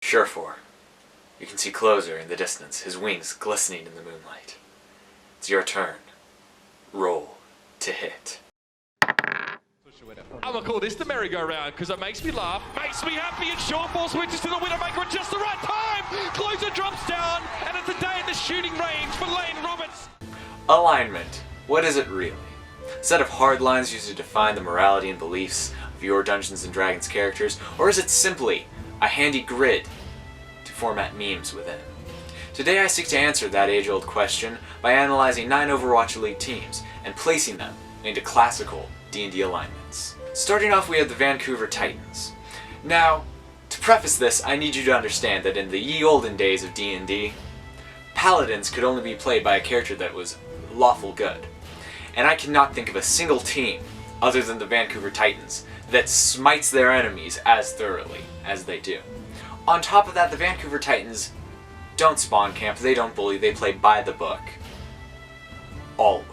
Surefour. You can see Closer in the distance, his wings glistening in the moonlight. It's your turn. Roll to hit. I'm gonna call this the merry-go-round because it makes me laugh, makes me happy, and Surefour switches to the Widowmaker at just the right time! Closer drops down, and it's a day in the shooting range for Lane Roberts! Alignment. What is it really? A set of hard lines used to define the morality and beliefs of your Dungeons & Dragons characters, or is it simply a handy grid to format memes within? Today I seek to answer that age-old question by analyzing 9 Overwatch League teams and placing them into classical D&D alignments. Starting off, we have the Vancouver Titans. Now, to preface this, I need you to understand that in the ye olden days of D&D, paladins could only be played by a character that was lawful good. And I cannot think of a single team, other than the Vancouver Titans, that smites their enemies as thoroughly as they do. On top of that, the Vancouver Titans don't spawn camp, they don't bully, they play by the book. Always.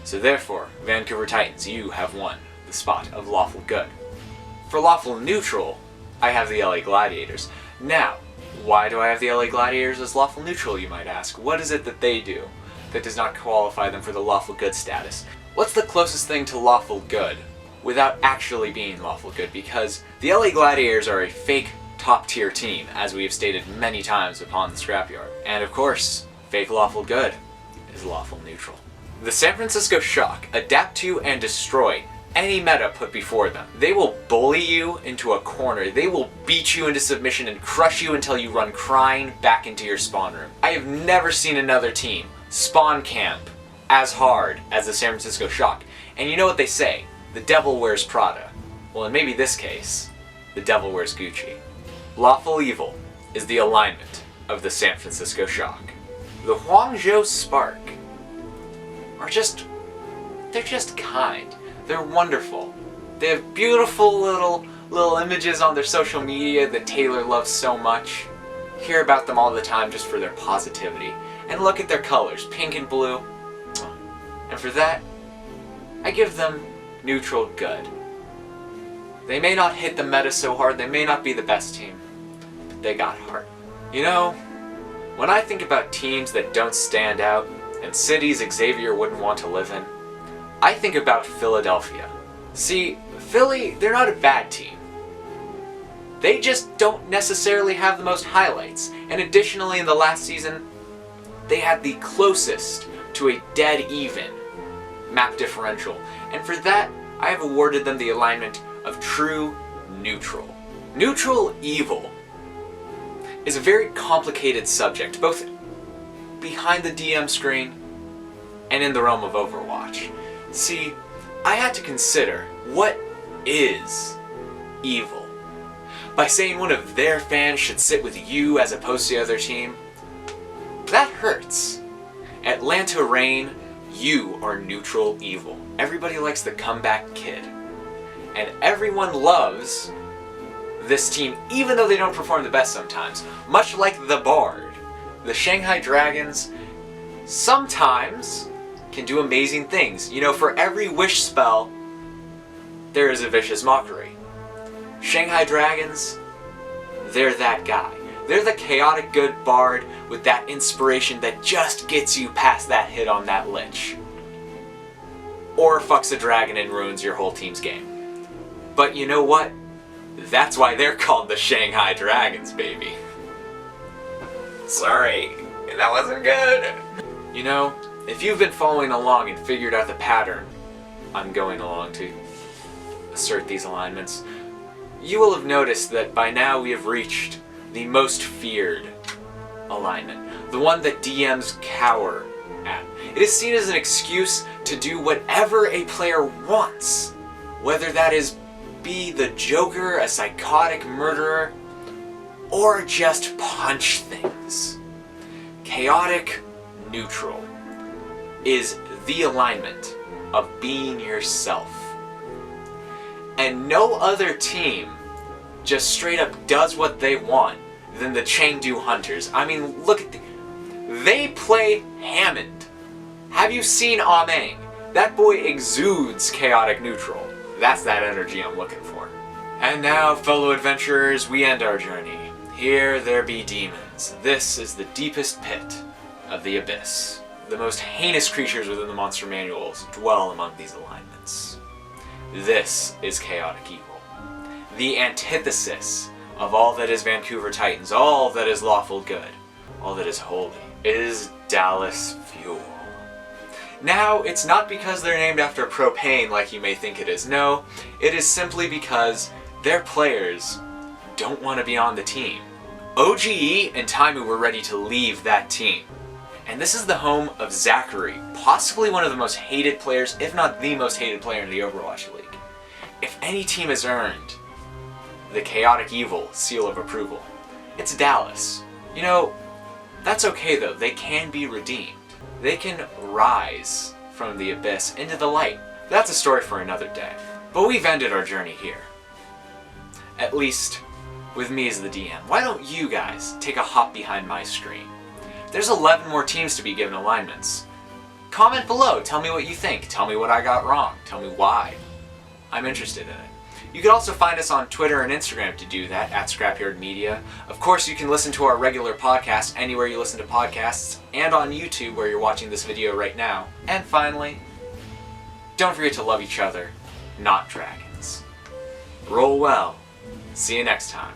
So therefore, Vancouver Titans, you have won the spot of lawful good. For lawful neutral, I have the LA Gladiators. Now, why do I have the LA Gladiators as lawful neutral, you might ask? What is it that they do that does not qualify them for the lawful good status? What's the closest thing to lawful good without actually being lawful good? Because the LA Gladiators are a fake top-tier team, as we have stated many times upon the Scrapyard. And of course, fake lawful good is lawful neutral. The San Francisco Shock adapt to and destroy any meta put before them. They will bully you into a corner, they will beat you into submission and crush you until you run crying back into your spawn room. I have never seen another team spawn camp as hard as the San Francisco Shock. And you know what they say, the devil wears Prada. Well, in maybe this case, the devil wears Gucci. Lawful evil is the alignment of the San Francisco Shock. The Hangzhou Spark they're just kind. They're wonderful. They have beautiful little images on their social media that Taylor loves so much. Hear about them all the time just for their positivity. And look at their colors, pink and blue. And for that, I give them neutral good. They may not hit the meta so hard, they may not be the best team, but they got heart. You know, when I think about teams that don't stand out, and cities Xavier wouldn't want to live in, I think about Philadelphia. See, Philly, they're not a bad team. They just don't necessarily have the most highlights, and additionally in the last season, they had the closest to a dead even map differential, and for that, I have awarded them the alignment of true neutral. Neutral evil is a very complicated subject, both behind the DM screen and in the realm of Overwatch. See, I had to consider, what is evil? By saying one of their fans should sit with you as opposed to the other team, that hurts. Atlanta Reign, you are neutral evil. Everybody likes the comeback kid. And everyone loves this team, even though they don't perform the best sometimes. Much like the Bard, the Shanghai Dragons sometimes can do amazing things. You know, for every wish spell, there is a vicious mockery. Shanghai Dragons, they're that guy. They're the chaotic good bard with that inspiration that just gets you past that hit on that lich. Or fucks a dragon and ruins your whole team's game. But you know what? That's why they're called the Shanghai Dragons, baby. Sorry, that wasn't good. You know, if you've been following along and figured out the pattern I'm going along to assert these alignments, you will have noticed that by now we have reached the most feared alignment, the one that DMs cower at. It is seen as an excuse to do whatever a player wants, whether that is be the Joker, a psychotic murderer, or just punch things. Chaotic neutral is the alignment of being yourself. And no other team just straight up does what they want than the Chengdu Hunters. I mean, look at they play Hammond. Have you seen Ameng? That boy exudes chaotic neutral. That's that energy I'm looking for. And now, fellow adventurers, we end our journey Here there be demons. This is the deepest pit of the abyss. The most heinous creatures within the monster manuals dwell among these alignments. This is chaotic evil. The antithesis of all that is Vancouver Titans, all that is lawful good, all that is holy. It is Dallas Fuel. Now, it's not because they're named after propane like you may think it is. No, it is simply because their players don't want to be on the team. OGE and Taimu were ready to leave that team. And this is the home of Zachary, possibly one of the most hated players, if not the most hated player in the Overwatch League. If any team has earned the chaotic evil seal of approval, it's Dallas. You know, that's okay though. They can be redeemed. They can rise from the abyss into the light. That's a story for another day. But we've ended our journey here. At least with me as the DM. Why don't you guys take a hop behind my screen? There's 11 more teams to be given alignments. Comment below, tell me what you think. Tell me what I got wrong. Tell me why. I'm interested in it. You can also find us on Twitter and Instagram to do that, at ScrapyardMedia. Of course, you can listen to our regular podcast anywhere you listen to podcasts, and on YouTube where you're watching this video right now. And finally, don't forget to love each other, not dragons. Roll well. See you next time.